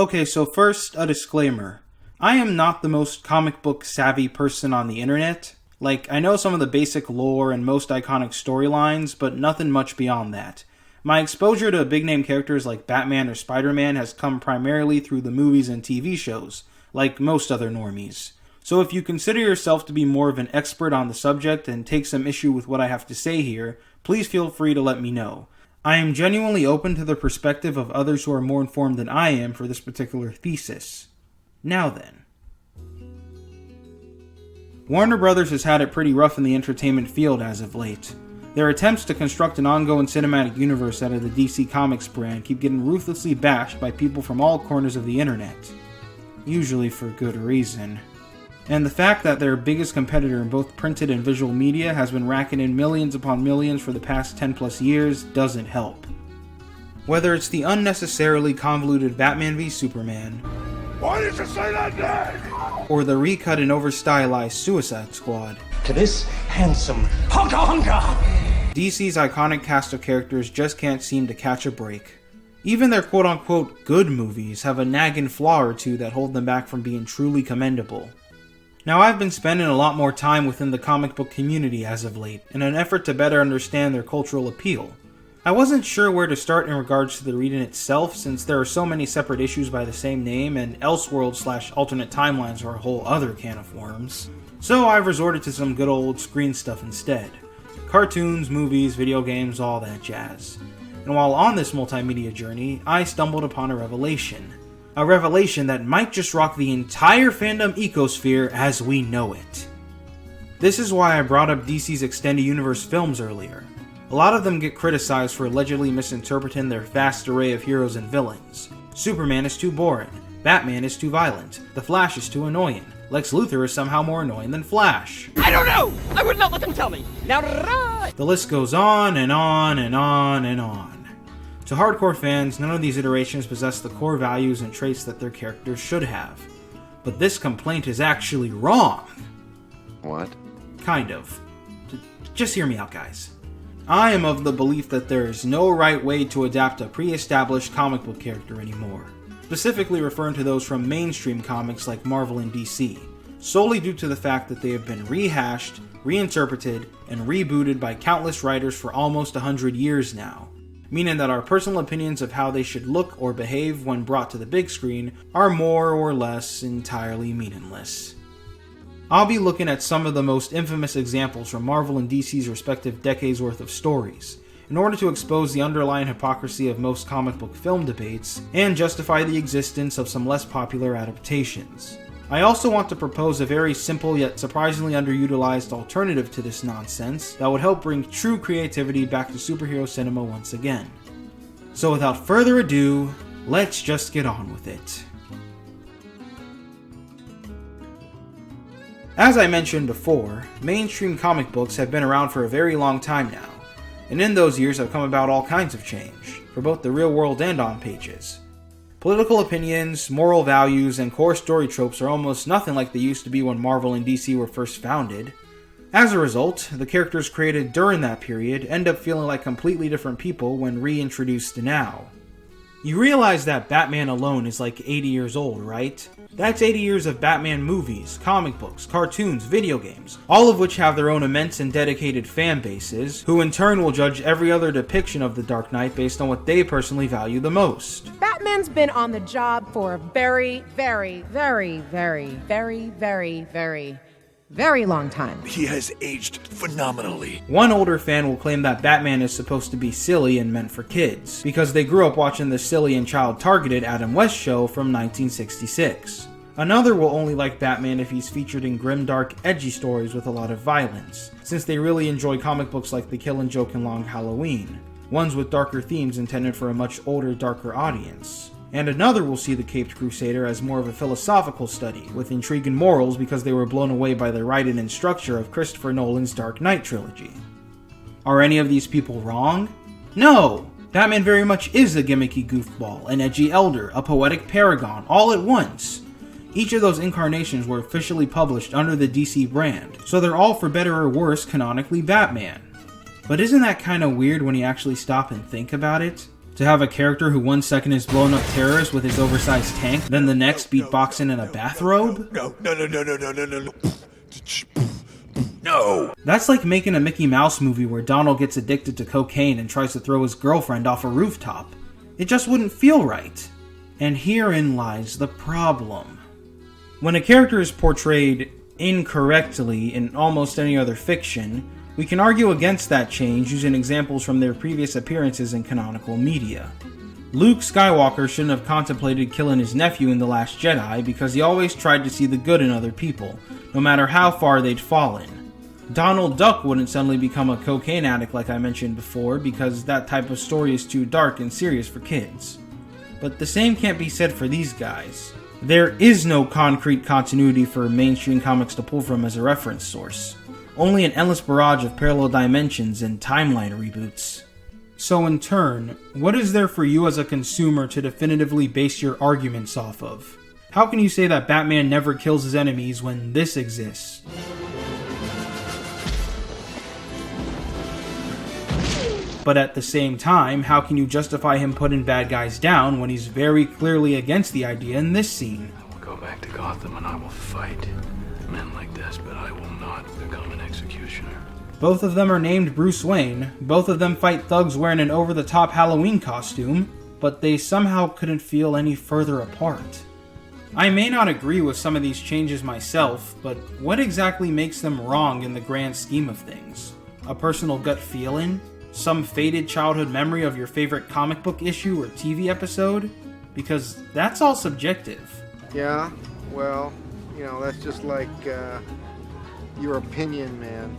Okay, so first, a disclaimer. I am not the most comic book savvy person on the internet. I know some of the basic lore and most iconic storylines, but nothing much beyond that. My exposure to big name characters like Batman or Spider-Man has come primarily through the movies and TV shows, like most other normies. So if you consider yourself to be more of an expert on the subject and take some issue with what I have to say here, please feel free to let me know. I am genuinely open to the perspective of others who are more informed than I am for this particular thesis. Now then. Warner Brothers has had it pretty rough in the entertainment field as of late. Their attempts to construct an ongoing cinematic universe out of the DC Comics brand keep getting ruthlessly bashed by people from all corners of the internet. Usually for good reason. And the fact that their biggest competitor in both printed and visual media has been racking in millions upon millions for the past 10 plus years doesn't help. Whether it's the unnecessarily convoluted Batman v Superman, why did you say that name? Or the recut and over-stylized Suicide Squad, To this handsome hunka-hunka, DC's iconic cast of characters just can't seem to catch a break. Even their quote-unquote good movies have a nagging flaw or two that hold them back from being truly commendable. Now, I've been spending a lot more time within the comic book community as of late, in an effort to better understand their cultural appeal. I wasn't sure where to start in regards to the reading itself, since there are so many separate issues by the same name, and Elseworlds/alternate timelines are a whole other can of worms. So I've resorted to some good old screen stuff instead. Cartoons, movies, video games, all that jazz. And while on this multimedia journey, I stumbled upon a revelation. A revelation that might just rock the entire fandom ecosphere as we know it. This is why I brought up DC's Extended Universe films earlier. A lot of them get criticized for allegedly misinterpreting their vast array of heroes and villains. Superman is too boring, Batman is too violent, The Flash is too annoying, Lex Luthor is somehow more annoying than Flash. I don't know! I would not let them tell me! Now run! The list goes on and on and on and on. To hardcore fans, none of these iterations possess the core values and traits that their characters should have. But this complaint is actually wrong. What? Kind of. Just hear me out, guys. I am of the belief that there is no right way to adapt a pre-established comic book character anymore, specifically referring to those from mainstream comics like Marvel and DC, solely due to the fact that they have been rehashed, reinterpreted, and rebooted by countless writers for almost 100 years now, meaning that our personal opinions of how they should look or behave when brought to the big screen are more or less entirely meaningless. I'll be looking at some of the most infamous examples from Marvel and DC's respective decades worth of stories, in order to expose the underlying hypocrisy of most comic book film debates, and justify the existence of some less popular adaptations. I also want to propose a very simple yet surprisingly underutilized alternative to this nonsense that would help bring true creativity back to superhero cinema once again. So without further ado, let's just get on with it. As I mentioned before, mainstream comic books have been around for a very long time now, and in those years have come about all kinds of change, for both the real world and on pages. Political opinions, moral values, and core story tropes are almost nothing like they used to be when Marvel and DC were first founded. As a result, the characters created during that period end up feeling like completely different people when reintroduced now. You realize that Batman alone is like 80 years old, right? That's 80 years of Batman movies, comic books, cartoons, video games, all of which have their own immense and dedicated fan bases, who in turn will judge every other depiction of the Dark Knight based on what they personally value the most. Batman's been on the job for a very long time. He has aged phenomenally. One older fan will claim that Batman is supposed to be silly and meant for kids, because they grew up watching the silly and child-targeted Adam West show from 1966. Another will only like Batman if he's featured in grimdark, edgy stories with a lot of violence, since they really enjoy comic books like The Killing Joke and Long Halloween, ones with darker themes intended for a much older, darker audience. And another will see the Caped Crusader as more of a philosophical study, with intriguing morals because they were blown away by the writing and structure of Christopher Nolan's Dark Knight trilogy. Are any of these people wrong? No! Batman very much is a gimmicky goofball, an edgy elder, a poetic paragon, all at once. Each of those incarnations were officially published under the DC brand, so they're all for better or worse canonically Batman. But isn't that kinda weird when you actually stop and think about it? To have a character who one second is blowing up terrorists with his oversized tank, then the next beatboxing in a bathrobe? No! That's like making a Mickey Mouse movie where Donald gets addicted to cocaine and tries to throw his girlfriend off a rooftop. It just wouldn't feel right. And herein lies the problem. When a character is portrayed incorrectly in almost any other fiction, we can argue against that change using examples from their previous appearances in canonical media. Luke Skywalker shouldn't have contemplated killing his nephew in The Last Jedi because he always tried to see the good in other people, no matter how far they'd fallen. Donald Duck wouldn't suddenly become a cocaine addict like I mentioned before because that type of story is too dark and serious for kids. But the same can't be said for these guys. There is no concrete continuity for mainstream comics to pull from as a reference source. Only an endless barrage of parallel dimensions and timeline reboots. So in turn, what is there for you as a consumer to definitively base your arguments off of? How can you say that Batman never kills his enemies when this exists? But at the same time, how can you justify him putting bad guys down when he's very clearly against the idea in this scene? I will go back to Gotham and I will fight men like this, but I will not become an executioner. Both of them are named Bruce Wayne, both of them fight thugs wearing an over-the-top Halloween costume, but they somehow couldn't feel any further apart. I may not agree with some of these changes myself, but what exactly makes them wrong in the grand scheme of things? A personal gut feeling? Some faded childhood memory of your favorite comic book issue or TV episode? Because that's all subjective. Yeah, well, that's just like, your opinion, man.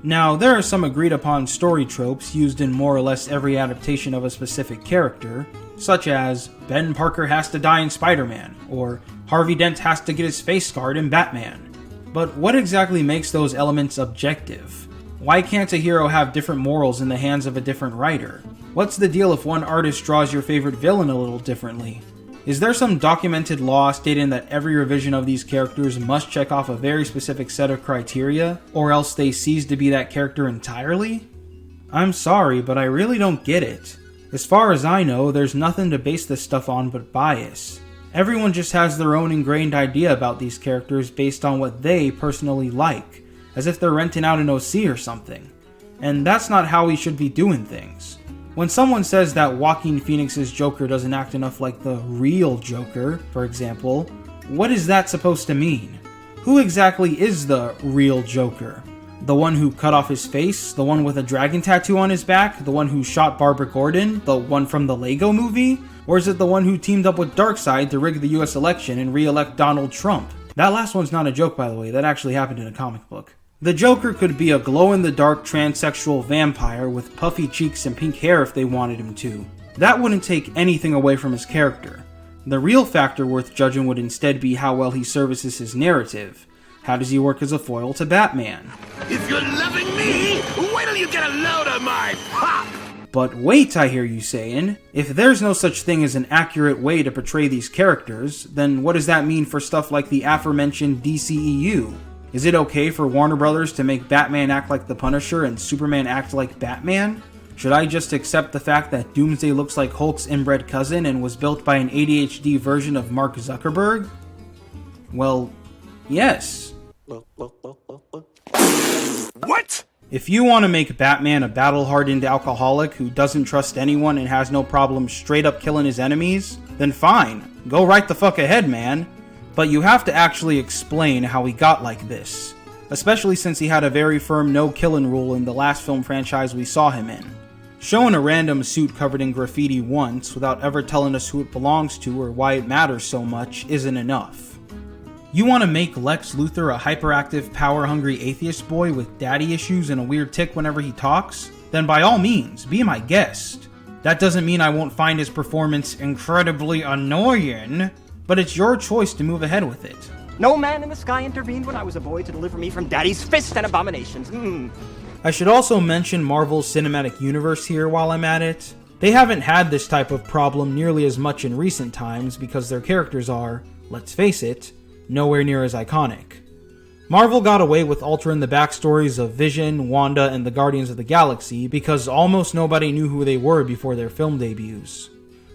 Now, there are some agreed upon story tropes used in more or less every adaptation of a specific character, such as Ben Parker has to die in Spider-Man, or Harvey Dent has to get his face scarred in Batman. But what exactly makes those elements objective? Why can't a hero have different morals in the hands of a different writer? What's the deal if one artist draws your favorite villain a little differently? Is there some documented law stating that every revision of these characters must check off a very specific set of criteria, or else they cease to be that character entirely? I'm sorry, but I really don't get it. As far as I know, there's nothing to base this stuff on but bias. Everyone just has their own ingrained idea about these characters based on what they personally like, as if they're renting out an OC or something. And that's not how we should be doing things. When someone says that Joaquin Phoenix's Joker doesn't act enough like the real Joker, for example, what is that supposed to mean? Who exactly is the real Joker? The one who cut off his face? The one with a dragon tattoo on his back? The one who shot Barbara Gordon? The one from the Lego movie? Or is it the one who teamed up with Darkseid to rig the US election and re-elect Donald Trump? That last one's not a joke, by the way. That actually happened in a comic book. The Joker could be a glow-in-the-dark transsexual vampire with puffy cheeks and pink hair if they wanted him to. That wouldn't take anything away from his character. The real factor worth judging would instead be how well he services his narrative. How does he work as a foil to Batman? If you're loving me, wait till you get a load of my pop! But wait, I hear you saying. If there's no such thing as an accurate way to portray these characters, then what does that mean for stuff like the aforementioned DCEU? Is it okay for Warner Brothers to make Batman act like the Punisher and Superman act like Batman? Should I just accept the fact that Doomsday looks like Hulk's inbred cousin and was built by an ADHD version of Mark Zuckerberg? Well, yes. What? If you want to make Batman a battle-hardened alcoholic who doesn't trust anyone and has no problem straight up killing his enemies, then fine. Go right the fuck ahead, man. But you have to actually explain how he got like this, especially since he had a very firm no-killing rule in the last film franchise we saw him in. Showing a random suit covered in graffiti once without ever telling us who it belongs to or why it matters so much isn't enough. You want to make Lex Luthor a hyperactive, power-hungry atheist boy with daddy issues and a weird tic whenever he talks? Then by all means, be my guest. That doesn't mean I won't find his performance incredibly annoying, but it's your choice to move ahead with it. No man in the sky intervened when I was a boy to deliver me from Daddy's fists and abominations. I should also mention Marvel's Cinematic Universe here while I'm at it. They haven't had this type of problem nearly as much in recent times because their characters are, let's face it, nowhere near as iconic. Marvel got away with altering the backstories of Vision, Wanda, and the Guardians of the Galaxy because almost nobody knew who they were before their film debuts.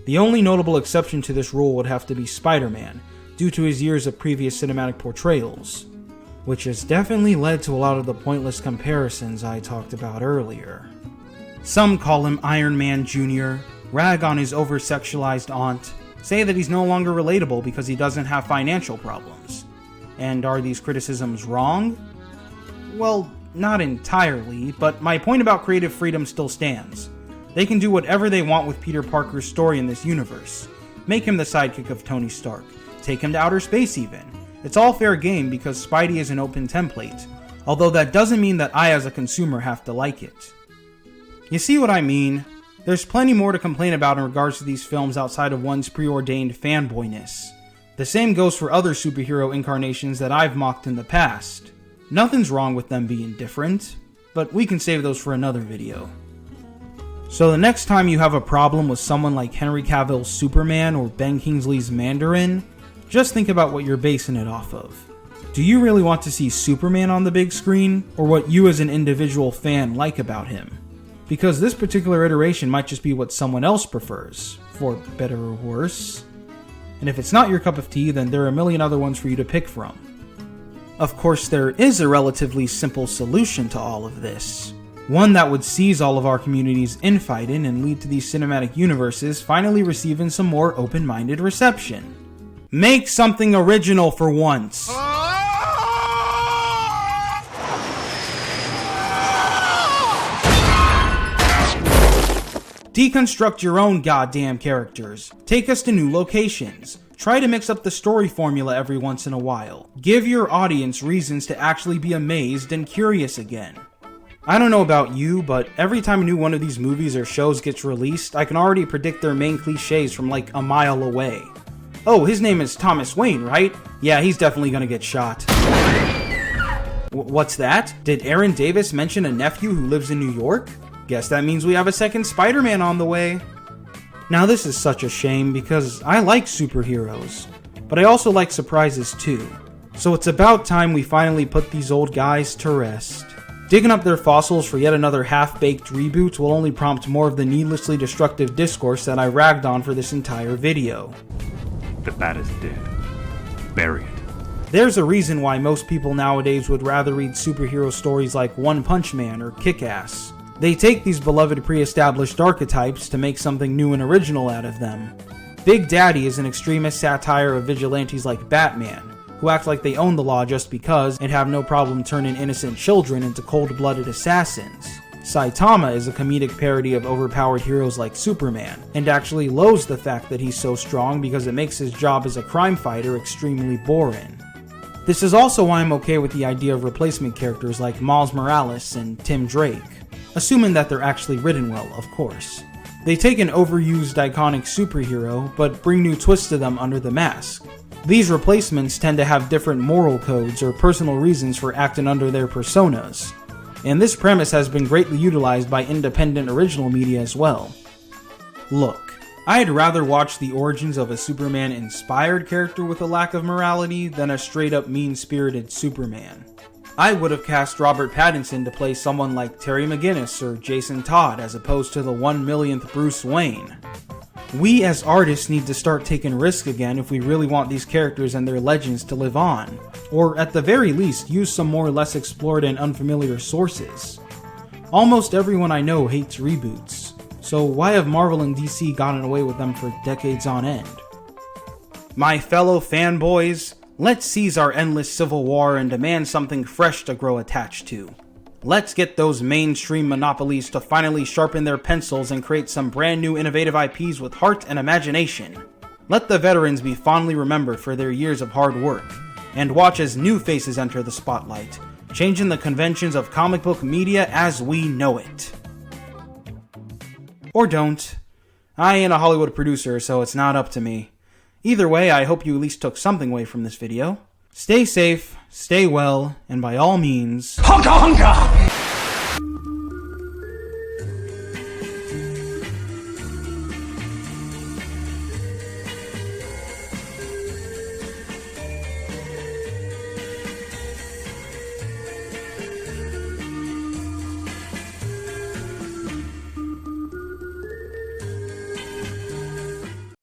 The only notable exception to this rule would have to be Spider-Man, due to his years of previous cinematic portrayals, which has definitely led to a lot of the pointless comparisons I talked about earlier. Some call him Iron Man Jr., rag on his over-sexualized aunt, say that he's no longer relatable because he doesn't have financial problems. And are these criticisms wrong? Well, not entirely, but my point about creative freedom still stands. They can do whatever they want with Peter Parker's story in this universe. Make him the sidekick of Tony Stark. Take him to outer space even. It's all fair game because Spidey is an open template, although that doesn't mean that I as a consumer have to like it. You see what I mean? There's plenty more to complain about in regards to these films outside of one's preordained fanboyness. The same goes for other superhero incarnations that I've mocked in the past. Nothing's wrong with them being different, but we can save those for another video. So the next time you have a problem with someone like Henry Cavill's Superman or Ben Kingsley's Mandarin, just think about what you're basing it off of. Do you really want to see Superman on the big screen, or what you as an individual fan like about him? Because this particular iteration might just be what someone else prefers, for better or worse. And if it's not your cup of tea, then there are a million other ones for you to pick from. Of course, there is a relatively simple solution to all of this. One that would seize all of our community's infighting and lead to these cinematic universes finally receiving some more open-minded reception. Make something original for once. Deconstruct your own goddamn characters. Take us to new locations. Try to mix up the story formula every once in a while. Give your audience reasons to actually be amazed and curious again. I don't know about you, but every time a new one of these movies or shows gets released, I can already predict their main cliches from like a mile away. Oh, his name is Thomas Wayne, right? Yeah, he's definitely gonna get shot. What's that? Did Aaron Davis mention a nephew who lives in New York? Guess that means we have a second Spider-Man on the way. Now this is such a shame because I like superheroes, but I also like surprises too. So it's about time we finally put these old guys to rest. Digging up their fossils for yet another half-baked reboot will only prompt more of the needlessly destructive discourse that I ragged on for this entire video. The bat is dead. Bury it. There's a reason why most people nowadays would rather read superhero stories like One Punch Man or Kick-Ass. They take these beloved pre-established archetypes to make something new and original out of them. Big Daddy is an extremist satire of vigilantes like Batman, who act like they own the law just because and have no problem turning innocent children into cold-blooded assassins. Saitama is a comedic parody of overpowered heroes like Superman, and actually loathes the fact that he's so strong because it makes his job as a crime fighter extremely boring. This is also why I'm okay with the idea of replacement characters like Miles Morales and Tim Drake, assuming that they're actually written well, of course. They take an overused iconic superhero, but bring new twists to them under the mask. These replacements tend to have different moral codes or personal reasons for acting under their personas, and this premise has been greatly utilized by independent original media as well. Look, I'd rather watch the origins of a Superman-inspired character with a lack of morality than a straight-up mean-spirited Superman. I would have cast Robert Pattinson to play someone like Terry McGinnis or Jason Todd as opposed to the 1,000,000th Bruce Wayne. We as artists need to start taking risks again if we really want these characters and their legends to live on, or at the very least use some more or less explored and unfamiliar sources. Almost everyone I know hates reboots, so why have Marvel and DC gotten away with them for decades on end? My fellow fanboys, let's seize our endless civil war and demand something fresh to grow attached to. Let's get those mainstream monopolies to finally sharpen their pencils and create some brand new innovative IPs with heart and imagination. Let the veterans be fondly remembered for their years of hard work, and watch as new faces enter the spotlight, changing the conventions of comic book media as we know it. Or don't. I ain't a Hollywood producer, so it's not up to me. Either way, I hope you at least took something away from this video. Stay safe, stay well, and by all means... Honka honka!